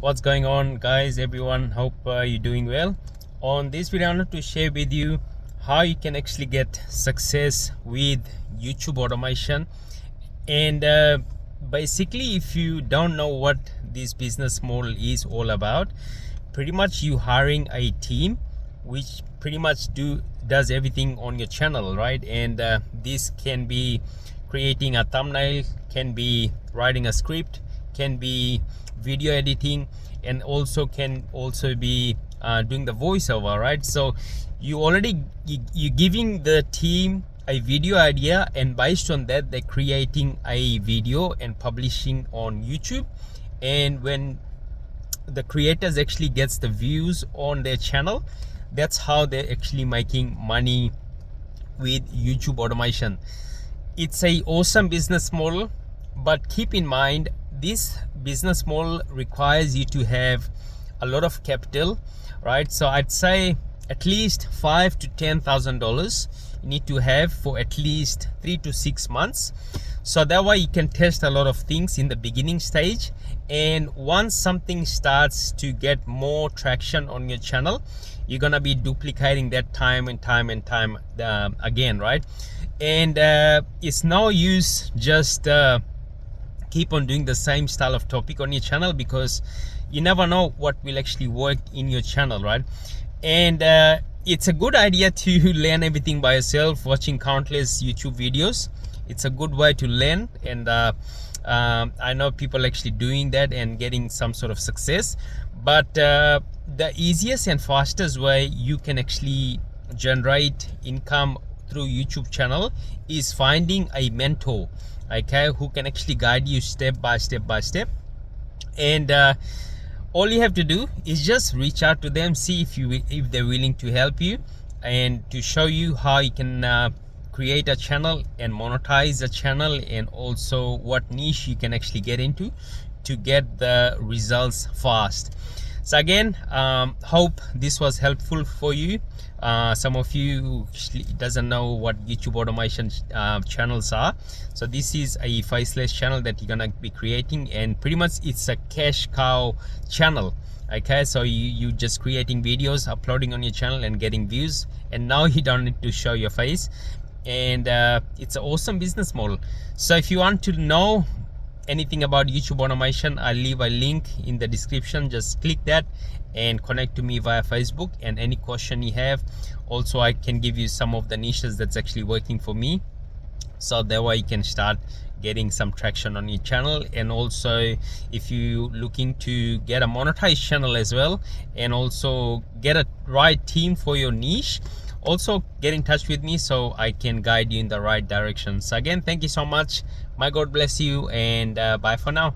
What's going on, guys? Everyone, hope you're doing well. On this video I wanted to share with you how you can actually get success with YouTube automation. And basically, if you don't know what this business model is all about, pretty much you hiring a team which pretty much does everything on your channel, right? And this can be creating a thumbnail, can be writing a script, can be video editing, and can also be doing the voiceover, right? So you're giving the team a video idea, and based on that they're creating a video and publishing on YouTube. And when the creators actually gets the views on their channel, that's how they're actually making money with YouTube automation. It's a awesome business model, but keep in mind this business model requires you to have a lot of capital, right? So I'd say at least $5,000 to $10,000 you need to have for at least 3 to 6 months, so that way you can test a lot of things in the beginning stage. And once something starts to get more traction on your channel, you're gonna be duplicating that time and time again, right? And it's no use just keep on doing the same style of topic on your channel, because you never know what will actually work in your channel, right? And it's a good idea to learn everything by yourself, watching countless YouTube videos. It's a good way to learn, and I know people actually doing that and getting some sort of success. But the easiest and fastest way you can actually generate income through YouTube channel is finding a mentor, okay, who can actually guide you step by step. And all you have to do is just reach out to them, see if they're willing to help you and to show you how you can create a channel and monetize a channel, and also what niche you can actually get into to get the results fast. So again, hope this was helpful for you. Some of you doesn't know what YouTube automation channels are. So this is a faceless channel that you're gonna be creating, and pretty much it's a cash cow channel. Okay, so you just creating videos, uploading on your channel and getting views, and now you don't need to show your face. And it's an awesome business model. So if you want to know anything about YouTube automation, I'll leave a link in the description. Just click that and connect to me via Facebook. And any question you have, also I can give you some of the niches that's actually working for me, so that way you can start getting some traction on your channel. And also if you looking to get a monetized channel as well, and also get a right team for your niche, also get in touch with me so I can guide you in the right direction. So again, thank you so much. My God bless you, and bye for now.